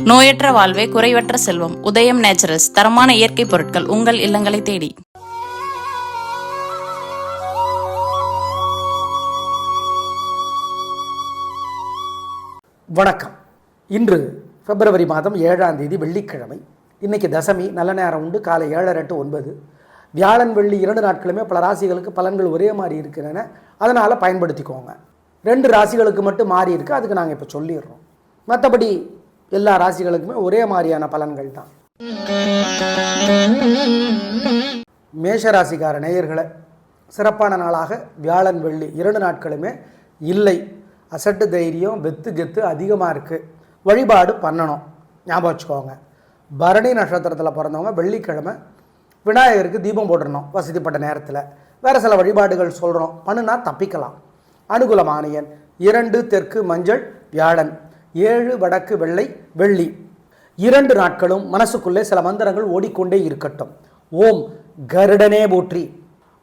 நோயற்ற வாழ்வே குறைவற்ற செல்வம். உதயம் நேச்சுரல்ஸ் தரமான இயற்கை பொருட்கள் உங்கள் இல்லங்களை தேடி. வணக்கம். இன்று பிப்ரவரி மாதம் 7ஆம் தேதி வெள்ளிக்கிழமை. இன்னைக்கு தசமி. நல்ல நேரம் உண்டு. காலை 7:30 to 9. வியாழன் வெள்ளி 2 நாட்களுமே பல ராசிகளுக்கு பலன்கள் ஒரே மாதிரி இருக்கிறன. அதனால் பயன்படுத்திக்கோங்க. 2 ராசிகளுக்கு மட்டும் மாறி இருக்குது. அதுக்கு நாங்கள் இப்போ சொல்லிடுறோம். மற்றபடி எல்லா ராசிகளுக்குமே ஒரே மாதிரியான பலன்கள் தான். மேஷராசிக்கார நேயர்களை சிறப்பான நாளாக வியாழன் வெள்ளி 2 நாட்களுமே இல்லை. அசட்டு தைரியம் வெத்து கெத்து அதிகமாக இருக்குது. வழிபாடு பண்ணணும். ஞாபகம் வச்சுக்கோங்க. பரணி நட்சத்திரத்தில் பிறந்தவங்க வெள்ளிக்கிழமை விநாயகருக்கு தீபம் போட்டுடணும் வசதிப்பட்ட நேரத்தில். வேறு சில வழிபாடுகள் சொல்கிறோம், பண்ணுனா தப்பிக்கலாம். அனுகூலமான எண் 2 தெற்கு மஞ்சள் வியாழன், 7 வடக்கு வெள்ளை வெள்ளி. 2 நாட்களும் மனசுக்குள்ளே சில மந்திரங்கள் ஓடிக்கொண்டே இருக்கட்டும். ஓம் கருடனே போற்றி,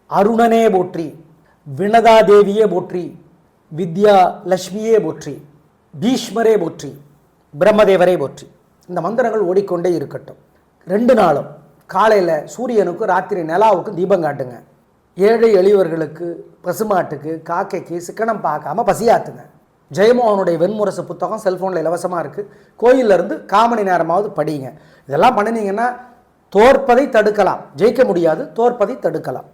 அருணனே போற்றி, வினதாதேவியே போற்றி, வித்யா லட்சுமியே போற்றி, பீஷ்மரே போற்றி, பிரம்மதேவரே போற்றி. இந்த மந்திரங்கள் ஓடிக்கொண்டே இருக்கட்டும். 2 நாளும் காலையில் சூரியனுக்கு ராத்திரி நிலாவுக்கு தீபம் காட்டுங்க. ஏழை எளியவர்களுக்கு பசுமாட்டுக்கு காக்கைக்கு சிக்கனம் பார்க்காம பசியாத்துங்க. ஜெயமோகனுடைய வெண்முரசு புத்தகம் செல்ஃபோனில் இலவசமாக இருக்குது. கோயிலிருந்து 1/4 மணி நேரமாவது படிங்க. இதெல்லாம் பண்ணினீங்கன்னா தோற்பதை தடுக்கலாம். ஜெயிக்க முடியாது, தோற்பதை தடுக்கலாம்.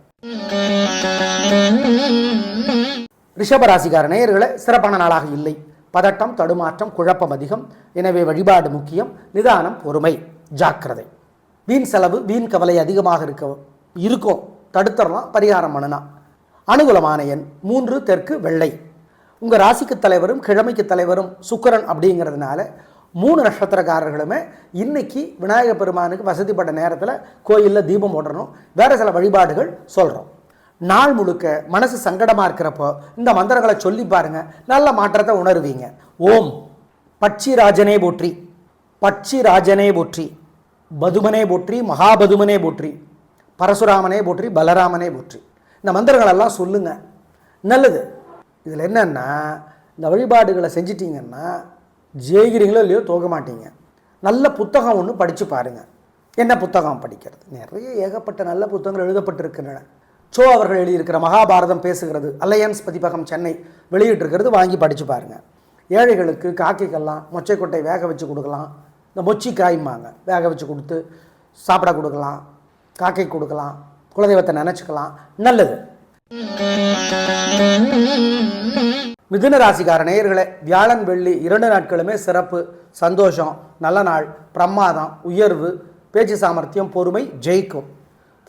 ரிஷபராசிக்கார நேயர்களை சிறப்பான நாளாக இல்லை. பதட்டம், தடுமாற்றம், குழப்பம் அதிகம். எனவே வழிபாடு முக்கியம். நிதானம், பொறுமை, ஜாக்கிரதை. வீண் செலவு, வீண் கவலை அதிகமாக இருக்கும். தடுத்துடலாம், பரிகாரம் பண்ணுனா. அனுகூலமான எண் 3 தெற்கு வெள்ளை. உங்கள் ராசிக்கு தலைவரும் கிழமைக்கு தலைவரும் சுக்கிரன் அப்படிங்கிறதுனால 3 நட்சத்திரக்காரர்களுமே இன்னைக்கு விநாயகர் பெருமானுக்கு வசதிப்பட்ட நேரத்தில் கோயிலில் தீபம் போடணும். வேறு சில வழிபாடுகள் சொல்கிறோம். நாள் முழுக்க மனசு சங்கடமாக இருக்கிறப்போ இந்த மந்திரங்களை சொல்லி பாருங்கள், நல்ல மாற்றத்தை உணர்வீங்க. ஓம் பட்சி ராஜனே போற்றி, பட்சி ராஜனே போற்றி, பதுமனே போற்றி, மகாபதுமனே போற்றி, பரசுராமனே போற்றி, பலராமனே போற்றி. இந்த மந்திரங்களெல்லாம் சொல்லுங்கள், நல்லது. இதில் என்னென்னா, இந்த வழிபாடுகளை செஞ்சிட்டிங்கன்னா ஜெயிக்கிறீங்களோ இல்லையோ தோக்க மாட்டீங்க. நல்ல புத்தகம் ஒன்று படித்து பாருங்கள். என்ன புத்தகம் படிக்கிறது? நிறைய ஏகப்பட்ட நல்ல புத்தகங்கள் எழுதப்பட்டிருக்கின்றன. சோ அவர்கள் எழுதியிருக்கிற மகாபாரதம் பேசுகிறது, அலையன்ஸ் பதிப்பகம் சென்னை வெளியிட்டிருக்கிறது, வாங்கி படித்து பாருங்கள். ஏழைகளுக்கு காக்கைக்கெல்லாம் மொச்சைக்கொட்டை வேக வச்சு கொடுக்கலாம். இந்த மொச்சி காய்மாங்க வேக வச்சு கொடுத்து சாப்பிட கொடுக்கலாம். காக்கை கொடுக்கலாம். குலதெய்வத்தை நினச்சிக்கலாம். நல்லது. மிதுன ராசிக்கார நேயர்களே வியாழன் வெள்ளி 2 நாட்களுமே சிறப்பு, சந்தோஷம், நல்ல நாள், பிரமாதம், உயர்வு, பேச்சு சாமர்த்தியம், பொறுமை, ஜெயிக்கும்.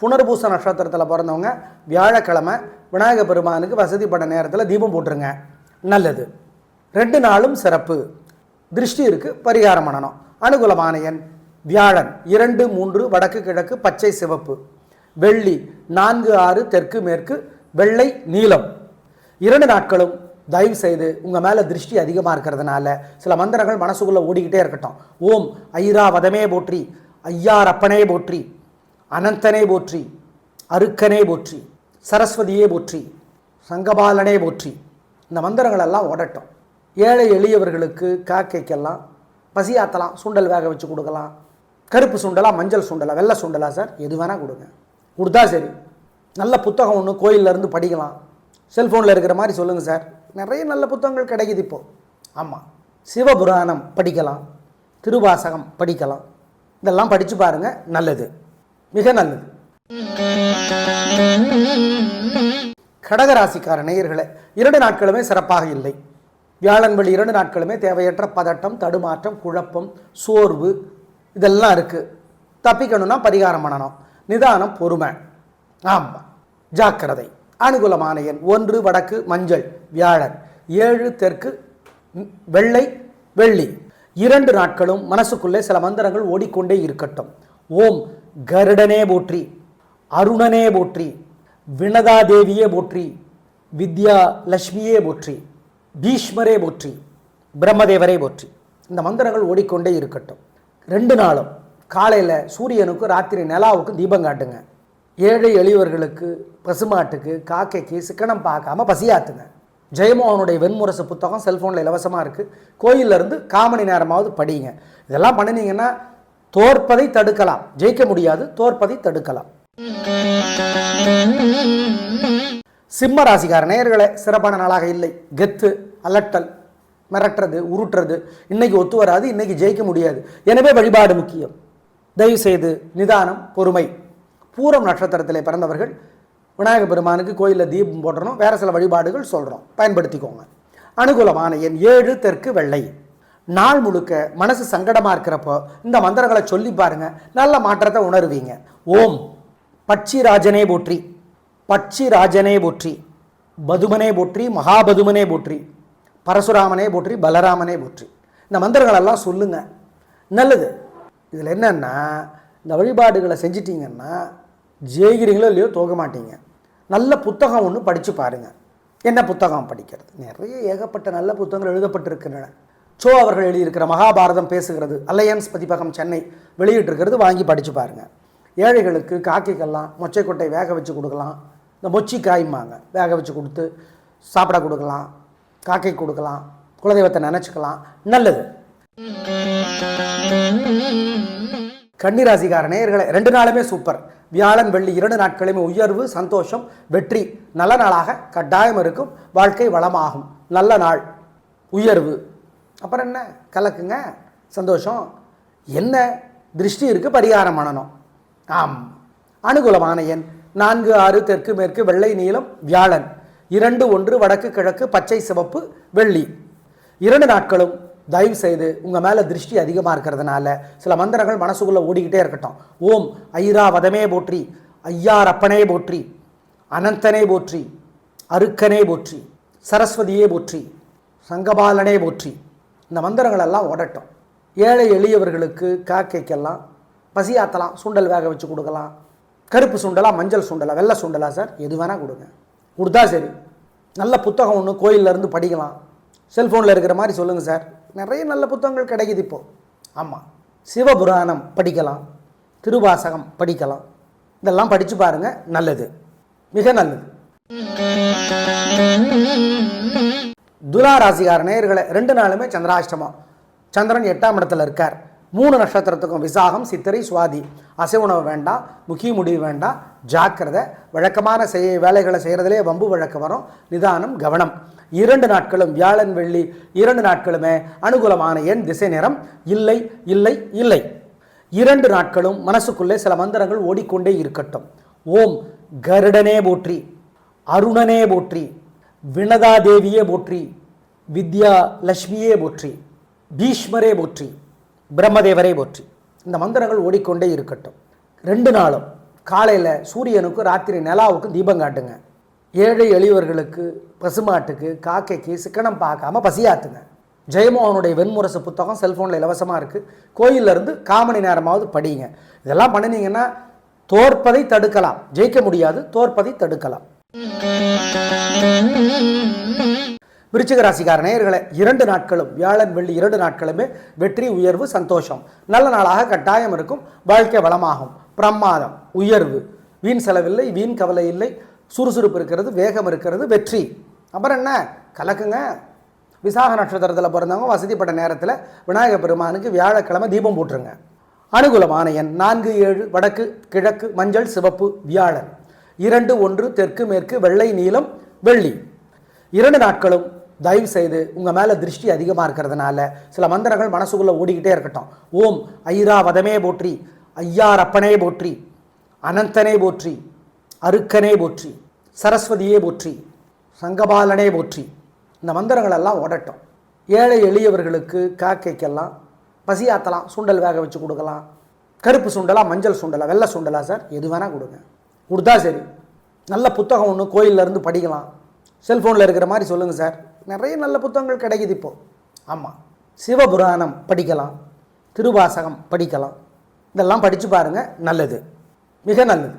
புனர்பூச நட்சத்திரத்தில் பிறந்தவங்க வியாழக்கிழமை விநாயகர் பெருமானுக்கு வசதிப்பட்ட நேரத்தில் தீபம் போட்டுருங்க. நல்லது. 2 நாளும் சிறப்பு. திருஷ்டி இருக்குது, பரிகாரம் பண்ணணும். அனுகூலமான எண் வியாழன் 2 3 வடக்கு கிழக்கு பச்சை சிவப்பு, வெள்ளி 4 6 தெற்கு மேற்கு வெள்ளை நீலம். 2 நாட்களும் தயவு செய்து உங்கள் மேலே திருஷ்டி அதிகமாக இருக்கிறதுனால சில மந்திரங்கள் மனசுக்குள்ளே ஓடிக்கிட்டே இருக்கட்டும். ஓம் ஐராவதமே போற்றி, ஐயாரப்பனே போற்றி, அனந்தனே போற்றி, அருக்கனே போற்றி, சரஸ்வதியே போற்றி, சங்கபாலனே போற்றி. இந்த மந்திரங்களெல்லாம் ஓடட்டும். ஏழை எளியவர்களுக்கு காக்கைக்கெல்லாம் பசியாத்தலாம். சுண்டல் வேக வச்சு கொடுக்கலாம். கருப்பு சுண்டலா, மஞ்சள் சுண்டலா, வெள்ளை சுண்டலா சார், எது வேணால் கொடுங்க. கொடுத்தா சரி. நல்ல புத்தகம் ஒன்று கோயிலிருந்து படிக்கலாம். செல்ஃபோனில் இருக்கிற மாதிரி சொல்லுங்கள் சார். நிறைய நல்ல புத்தகங்கள் கிடைக்குது இப்போது. ஆமாம், சிவபுராணம் படிக்கலாம், திருவாசகம் படிக்கலாம். இதெல்லாம் படித்து பாருங்கள். நல்லது, மிக நல்லது. கடகராசிக்கார நேயர்களே 2 நாட்களுமே சிறப்பாக இல்லை. வியாழன் வெள்ளி 2 நாட்களுமே தேவையற்ற பதட்டம், தடுமாற்றம், குழப்பம், சோர்வு இதெல்லாம் இருக்குது. தப்பிக்கணும்னா பரிகாரம் பண்ணணும். நிதானம், பொறுமை, ஆமாம், ஜாக்கிரதை. அனுகூலமான எண் 1 வடக்கு மஞ்சள் வியாழன், 7 தெற்கு வெள்ளை வெள்ளி. 2 நாட்களும் மனசுக்குள்ளே சில மந்திரங்கள் ஓடிக்கொண்டே இருக்கட்டும். ஓம் கருடனே போற்றி, அருணனே போற்றி, வினதாதேவியே போற்றி, வித்யா லட்சுமியே போற்றி, பீஷ்மரே போற்றி, பிரம்மதேவரே போற்றி. இந்த மந்திரங்கள் ஓடிக்கொண்டே இருக்கட்டும். 2 நாளும் காலையில் சூரியனுக்கு ராத்திரி நிலாவுக்கு தீபம் காட்டுங்க. ஏழை எளியவர்களுக்கு பசுமாட்டுக்கு காக்கைக்கு சிக்கனம் பார்க்காம பசியாத்துங்க. ஜெயமோகனுடைய வெண்முரசு புத்தகம் செல்ஃபோனில் இலவசமாக இருக்குது. கோயிலிருந்து 1/4 மணி நேரமாவது படிங்க. இதெல்லாம் பண்ணினீங்கன்னா தோற்பதை தடுக்கலாம். ஜெயிக்க முடியாது, தோற்பதை தடுக்கலாம். சிம்ம ராசிக்கார நேயர்களே, சிறப்பான நாளாக இல்லை. கெத்து, அலட்டல், மிரட்டுறது, உருட்டுறது இன்னைக்கு ஒத்து வராது. இன்னைக்கு ஜெயிக்க முடியாது. எனவே வழிபாடு முக்கியம். தயவு செய்து நிதானம், பொறுமை. பூரம் நட்சத்திரத்தில் பிறந்தவர்கள் விநாயகர் பெருமானுக்கு கோயிலில் தீபம் போடணும். வேறு சில வழிபாடுகள் சொல்கிறோம், பயன்படுத்திக்கோங்க. அனுகூலமான எண் 7, தெற்கு வெள்ளை. நாள் முழுக்க மனசு சங்கடமாக இருக்கிறப்போ இந்த மந்திரங்களை சொல்லி பாருங்க, நல்ல மாற்றத்தை உணர்வீங்க. ஓம் பட்சி ராஜனே போற்றி, பட்சி ராஜனே போற்றி, பதுமனே போற்றி, மகாபதுமனே போற்றி, பரசுராமனே போற்றி, பலராமனே போற்றி. இந்த மந்திரங்களெல்லாம் சொல்லுங்க, நல்லது. இதில் என்னென்னா, இந்த வழிபாடுகளை செஞ்சிட்டிங்கன்னா ஜெயிக்கிறீங்களோ இல்லையோ தோக்க மாட்டீங்க. நல்ல புத்தகம் ஒன்று படித்து பாருங்கள். என்ன புத்தகம் படிக்கிறது? நிறைய ஏகப்பட்ட நல்ல புத்தகங்கள் எழுதப்பட்டிருக்கின்றன. சோ அவர்கள் எழுதியிருக்கிற மகாபாரதம் பேசுகிறது, அலையன்ஸ் பதிப்பகம் சென்னை வெளியிட்டிருக்கிறது, வாங்கி படித்து பாருங்கள். ஏழைகளுக்கு, காக்கைக்கெல்லாம் மொச்சைக்கொட்டை வேக வச்சு கொடுக்கலாம். இந்த மொச்சி காய்மாங்க வேக வச்சு கொடுத்து சாப்பிட கொடுக்கலாம், காக்கை கொடுக்கலாம், குலதெய்வத்தை நினச்சிக்கலாம், நல்லது. கன்னிராசிக்கார நேயர்களே, 2 நாளுமே சூப்பர். வியாழன் வெள்ளி 2 நாட்களுமே உயர்வு, சந்தோஷம், வெற்றி. நல்ல நாளாக கட்டாயம் இருக்கும். வாழ்க்கை வளமாகும். நல்ல நாள், உயர்வு. அப்புறம் என்ன, கலக்குங்க, சந்தோஷம். என்ன திருஷ்டி இருக்குது, பரிகாரம் பண்ணணும். ஆம். அனுகூலமான எண் 4, 6, தெற்கு மேற்கு, வெள்ளை நீலம், வியாழன். 2, 1, வடக்கு கிழக்கு, பச்சை சிவப்பு, வெள்ளி. 2 நாட்களும் தயவு செய்து உங்கள் மேலே திருஷ்டி அதிகமாக இருக்கிறதுனால சில மந்திரங்கள் மனசுக்குள்ளே ஓடிக்கிட்டே இருக்கட்டும். ஓம் ஐராவதமே போற்றி, ஐயாரப்பனே போற்றி, அனந்தனே போற்றி, அருக்கனே போற்றி, சரஸ்வதியே போற்றி, சங்கபாலனே போற்றி. இந்த மந்திரங்களெல்லாம் ஓடட்டும். ஏழை எளியவர்களுக்கு, காக்கைக்கெல்லாம் பசியாத்தலாம், சுண்டல் வேக வச்சு கொடுக்கலாம். கருப்பு சுண்டலா, மஞ்சள் சுண்டலா, வெள்ளை சுண்டலா சார், எது வேணால் கொடுங்க. கொடுத்தா சரி. நல்ல புத்தகம் ஒன்று கோயிலிருந்து படிக்கலாம். செல்ஃபோனில் இருக்கிற மாதிரி சொல்லுங்கள் சார், நிறைய நல்ல புத்தகங்கள் கிடைக்குது இப்போது. ஆமாம், சிவபுராணம் படிக்கலாம், திருவாசகம் படிக்கலாம். இதெல்லாம் படித்து பாருங்கள், நல்லது, மிக நல்லது. துலா ராசிக்கார நேயர்களே, 2 நாளுமே சந்திராஷ்டமம். சந்திரன் 8ஆம் இடத்துல இருக்கார். 3 நட்சத்திரத்துக்கும் விசாகம், சித்திரை, சுவாதி. அசை உணவு வேண்டாம், முக்கிய முடிவு வேண்டாம், ஜாக்கிரதை. வழக்கமான வேலைகளை செய்கிறதுலே வம்பு வழக்கு வரும். நிதானம், கவனம். 2 நாட்களும் வியாழன் வெள்ளி 2 நாட்களுமே அனுகூலமான எண், திசை, நிறம் இல்லை இல்லை இல்லை. 2 நாட்களும் மனசுக்குள்ளே சில மந்திரங்கள் ஓடிக்கொண்டே இருக்கட்டும். ஓம் கருடனே போற்றி, அருணனே போற்றி, வினதாதேவியே போற்றி, வித்யா லட்சுமியே போற்றி, பீஷ்மரே போற்றி, பிரம்மதேவரே போற்றி. இந்த மந்திரங்கள் ஓடிக்கொண்டே இருக்கட்டும். 2 நாளும் காலையில் சூரியனுக்கு, ராத்திரி நிலாவுக்கு தீபம் காட்டுங்க. ஏழை எளியவர்களுக்கு, பசுமாட்டுக்கு, காக்கைக்கு சிக்கனம் பார்க்காம பசியாத்துங்க. ஜெயமோகனுடைய வெண்முரசு புத்தகம் செல்ஃபோனில் இலவசமாக இருக்குது. கோயிலிருந்து 1/4 மணி நேரமாவது படிங்க. இதெல்லாம் பண்ணினீங்கன்னா தோற்பதை தடுக்கலாம். ஜெயிக்க முடியாது, தோற்பதை தடுக்கலாம். விருச்சிக ராசிக்கார நேயர்களே, 2 நாட்களும் வியாழன் வெள்ளி 2 நாட்களுமே வெற்றி, உயர்வு, சந்தோஷம். நல்ல நாளாக கட்டாயம் இருக்கும். வாழ்க்கை வளமாகும். பிரமாதம், உயர்வு. வீண் செலவில்லை, வீண் கவலை இல்லை. சுறுசுறுப்பு இருக்கிறது, வேகம் இருக்கிறது, வெற்றி. அப்புறம் என்ன, கலக்குங்க. விசாக நட்சத்திரத்தில் பிறந்தவங்க வசதிப்பட்ட நேரத்தில் விநாயகர் பெருமானுக்கு வியாழக்கிழமை தீபம் போட்டுருங்க. அனுகூலமான எண் 4, 7, வடக்கு கிழக்கு, மஞ்சள் சிவப்பு, வியாழன். 2, 1, தெற்கு மேற்கு, வெள்ளை நீலம், வெள்ளி. 2 நாட்களும் தயவு செய்து உங்கள் மேலே திருஷ்டி அதிகமாக இருக்கிறதுனால சில மந்திரங்கள் மனசுக்குள்ளே ஓடிக்கிட்டே இருக்கட்டும். ஓம் ஐராவதமே போற்றி, ஐயாரப்பனே போற்றி, அனந்தனே போற்றி, அருக்கனே போற்றி, சரஸ்வதியே போற்றி, சங்கபாலனே போற்றி. இந்த மந்திரங்களெல்லாம் ஓடட்டும். ஏழை எளியவர்களுக்கு, காக்கைக்கெல்லாம் பசியாத்தலாம், சுண்டல் வேக வச்சு கொடுக்கலாம். கருப்பு சுண்டலா, மஞ்சள் சுண்டலா, வெள்ளை சுண்டலா சார், எது வேணால் கொடுங்க. கொடுத்தா சரி. நல்ல புத்தகம் ஒன்று கோயிலிருந்து படிக்கலாம். செல்ஃபோனில் இருக்கிற மாதிரி சொல்லுங்கள் சார், நிறைய நல்ல புத்தகங்கள் கிடைக்குது இப்போது. ஆமாம், சிவபுராணம் படிக்கலாம், திருவாசகம் படிக்கலாம். இதெல்லாம் படித்து பாருங்கள், நல்லது, மிக நல்லது.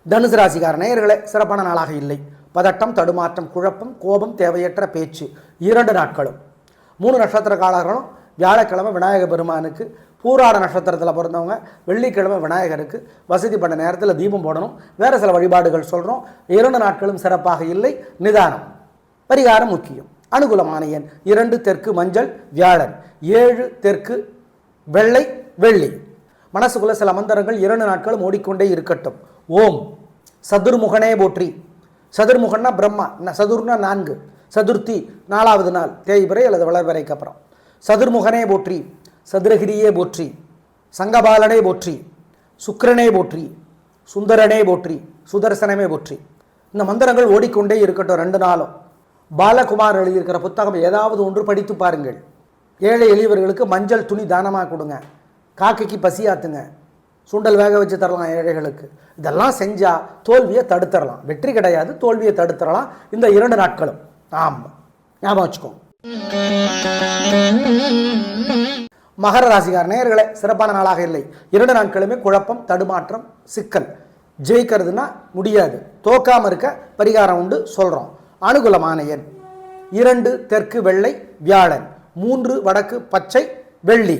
தனுசு ராசிக்கார நேயர்களே, சிறப்பான நாளாக இல்லை. பதட்டம், தடுமாற்றம், குழப்பம், கோபம், தேவையற்ற பேச்சு. 2 நாட்களும் 3 நட்சத்திரக்காரர்களும் வியாழக்கிழமை விநாயகர் பெருமானுக்கு பூராட நட்சத்திரத்தில் பிறந்தவங்க வெள்ளிக்கிழமை விநாயகருக்கு வசதி பண்ண நேரத்தில் தீபம் போடணும். வேறு சில வழிபாடுகள் சொல்கிறோம். 2 நாட்களும் சிறப்பாக இல்லை. நிதானம். பரிகாரம் முக்கியம். அனுகூலமான எண் 2 தெற்கு மஞ்சள் வியாழன், 7 தெற்கு வெள்ளை வெள்ளி. மனசுக்குள்ள சில மந்திரங்கள் 2 நாட்களும் ஓடிக்கொண்டே இருக்கட்டும். ஓம் சதுர்முகனே போற்றி. சதுர்முகன்னா பிரம்மா, சதுர்னா 4, சதுர்த்தி 4வது நாள் தேய்பிறை அல்லது வளர்பிறைக்கு அப்புறம். சதுர்முகனே போற்றி, சதுரகிரியே போற்றி, சங்கபாலனே போற்றி, சுக்கிரனே போற்றி, சுந்தரனே போற்றி, சுதர்சனமே போற்றி. இந்த மந்திரங்கள் ஓடிக்கொண்டே இருக்கட்டும் 2 நாளும். பாலகுமார் எழுதியிருக்கிற புத்தகம் ஏதாவது ஒன்று படித்து பாருங்கள். ஏழை எளியவர்களுக்கு மஞ்சள் துணி தானமாக கொடுங்க. காக்கைக்கு பசியாத்துங்க. சுண்டல் வேக வச்சு தரலாம் ஏழைகளுக்கு. இதெல்லாம் செஞ்சால் தோல்வியை தடுத்துடலாம். வெற்றி கிடையாது, தோல்வியை தடுத்துடலாம் இந்த 2 நாட்களும். ஆமாம், ஞாபகம் வச்சுக்கோங்க. மகர ராசிக்கார நேயர்களே, சிறப்பான நாளாக இல்லை. 2 நாட்களுமே குழப்பம், தடுமாற்றம், சிக்கல். ஜெயிக்கிறதுனா முடியாது, தோக்காமல் இருக்க பரிகாரம் உண்டு சொல்கிறோம். அனுகூலமான எண் 2 தெற்கு வெள்ளை வியாழன், 3 வடக்கு பச்சை வெள்ளி.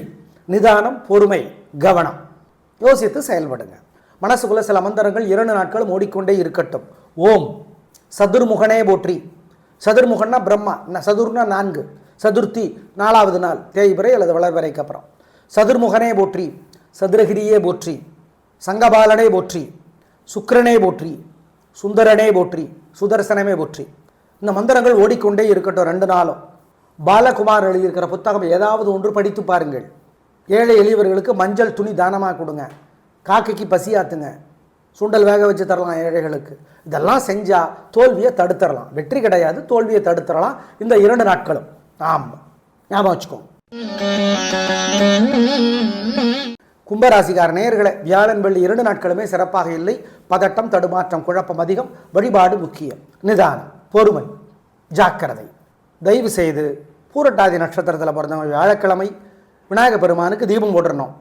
நிதானம், பொறுமை, கவனம். யோசித்து செயல்படுங்க. மனசுக்குள்ள சில மந்திரங்கள் 2 நாட்களும் ஓடிக்கொண்டே இருக்கட்டும். ஓம் சதுர்முகனே போற்றி. சதுர்முகன்னா பிரம்மா, சதுர்னா 4, சதுர்த்தி 4வது நாள் தேய்பிறை அல்லது வளர்பிறைக்கு அப்புறம். சதுர்முகனே போற்றி, சதுரகிரியே போற்றி, சங்கபாலனே போற்றி, சுக்கிரனே போற்றி, சுந்தரனே போற்றி, சுதர்சனமே போற்றி. இந்த மந்திரங்கள் ஓடிக்கொண்டே இருக்கட்டும் 2 நாளும். பாலகுமார் எழுதியிருக்கிற புத்தகம் ஏதாவது ஒன்று படித்து பாருங்கள். ஏழை எளியவர்களுக்கு மஞ்சள் துணி தானமாக கொடுங்க. காக்கைக்கு பசியாத்துங்க. சுண்டல் வேக வச்சு தரலாம் ஏழைகளுக்கு. இதெல்லாம் செஞ்சால் தோல்வியை தடுத்துடலாம். வெற்றி கிடையாது, தோல்வியை தடுத்துடலாம் இந்த 2 நாட்களும். ஆமாம், ஞாபகம் வச்சுக்கோங்க. கும்பராசிக்கார நேயர்களே, வியாழன் வெள்ளி 2 நாட்களுமே சிறப்பாக இல்லை. பதட்டம், தடுமாற்றம், குழப்பம் அதிகம். வழிபாடு முக்கியம். நிதானம், பொறுமை, ஜாக்கிரதை. தயவு செய்து பூரட்டாதி நட்சத்திரத்தில் பிறந்தவங்க வியாழக்கிழமை விநாயக பெருமானுக்கு தீபம் போட்டுறணும்.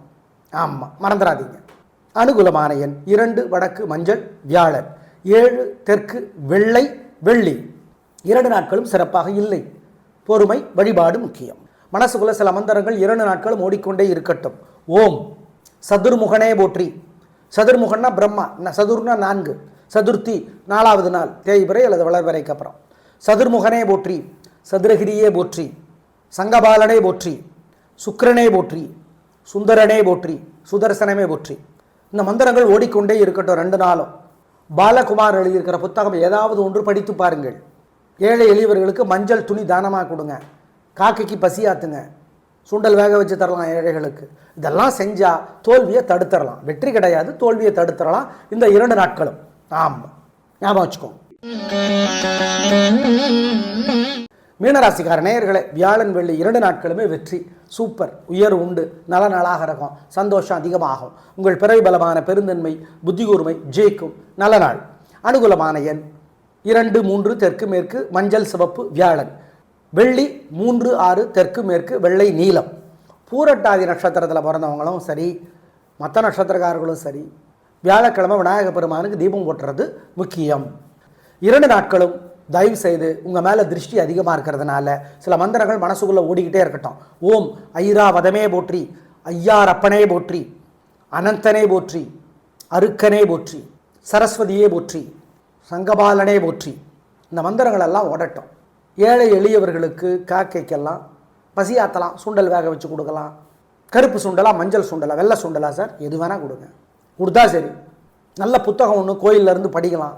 ஆமாம், மறந்துடாதீங்க. அனுகூலமான எண் 2 வடக்கு மஞ்சள் வியாழன், 7 தெற்கு வெள்ளை வெள்ளி. 2 நாட்களும் சிறப்பாக இல்லை. பொறுமை, வழிபாடு முக்கியம். மனசுக்குள்ள சில மந்திரங்கள் 2 நாட்களும் ஓடிக்கொண்டே இருக்கட்டும். ஓம் சதுர்முகனே போற்றி. சதுர்முகன்னா பிரம்மா, சதுர்னா 4, சதுர்த்தி 4வது நாள் தேய்பிறை அல்லது வளர்பிறைக்கு அப்புறம். சதுர்முகனே போற்றி, சதுரகிரியே போற்றி, சங்கபாலனே போற்றி, சுக்கிரனே போற்றி, சுந்தரனே போற்றி, சுதர்சனமே போற்றி. இந்த மந்திரங்கள் ஓடிக்கொண்டே இருக்கட்டும் 2 நாளும். பாலகுமார் எழுதியிருக்கிற புத்தகம் ஏதாவது ஒன்று படித்து பாருங்கள். ஏழை எளியவர்களுக்கு மஞ்சள் துணி தானமாக கொடுங்க. காக்கைக்கு பசியாத்துங்க. சுண்டல் வேக வச்சு தரலாம் ஏழைகளுக்கு. இதெல்லாம் செஞ்சால் தோல்வியை தடுத்துடலாம். வெற்றி கிடையாது, தோல்வியை தடுத்துடலாம் இந்த 2 நாட்களும். ஆமாம், ஞாபகம் வச்சுக்கோங்க. மீனராசிக்கார நேயர்களே, வியாழன் வெள்ளி 2 நாட்களுமே வெற்றி. சூப்பர், உயர்வு உண்டு. நல்ல நாளாக இருக்கும். சந்தோஷம் அதிகமாகும். உங்கள் பிறவி பலமான பெருந்தன்மை, புத்தி கூர்மை ஜெயிக்கும். நல்ல நாள். அனுகூலமான எண் 2 3 தெற்கு மேற்கு மஞ்சள் சிவப்பு வியாழன், வெள்ளி 3 6 தெற்கு மேற்கு வெள்ளை நீலம். பூரட்டாதி நட்சத்திரத்தில் பிறந்தவங்களும் சரி, மற்ற நட்சத்திரக்காரர்களும் சரி, வியாழக்கிழமை விநாயக பெருமானுக்கு தீபம் போட்டுறது முக்கியம். 2 நாட்களும் தயவு செய்து உங்கள் மேலே திருஷ்டி அதிகமாக இருக்கிறதுனால சில மந்திரங்கள் மனசுக்குள்ளே ஓடிக்கிட்டே இருக்கட்டும். ஓம் ஐராவதமே போற்றி, ஐயாரப்பனே போற்றி, அனந்தனே போற்றி, அருக்கனே போற்றி, சரஸ்வதியே போற்றி, சங்கபாலனே போற்றி. இந்த மந்திரங்கள் எல்லாம் ஓடட்டும். ஏழை எளியவர்களுக்கு காக்கைக்கெல்லாம் பசியாத்தலாம். சுண்டல் வேக வச்சு கொடுக்கலாம். கருப்பு சுண்டலா, மஞ்சள் சுண்டலா, வெள்ளை சுண்டலா சார், எது வேணால் கொடுங்க. கொடுத்தா சரி. நல்ல புத்தகம் ஒன்று கோயிலேருந்து படிக்கலாம்.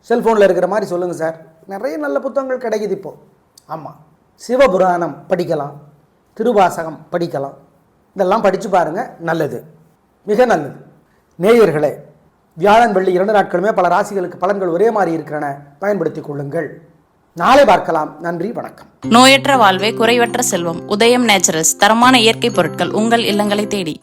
செல்ஃபோனில் இருக்கிற மாதிரி சொல்லுங்கள் சார். நிறைய நல்ல புத்தகங்கள் கிடைக்குது இப்போது. ஆமாம், சிவபுராணம் படிக்கலாம், திருவாசகம் படிக்கலாம். இதெல்லாம் படித்து பாருங்கள், நல்லது, மிக நல்லது. நேயர்களே, வியாழன் வெள்ளி 2 நாட்களுமே பல ராசிகளுக்கு பலன்கள் ஒரே மாதிரி இருக்கிறன. பயன்படுத்திக் கொள்ளுங்கள். நாளை பார்க்கலாம். நன்றி, வணக்கம். நோயற்ற வாழ்வே குறைவற்ற செல்வம். உதயம் நேச்சுரல்ஸ், தரமான இயற்கை பொருட்கள் உங்கள் இல்லங்களை தேடி.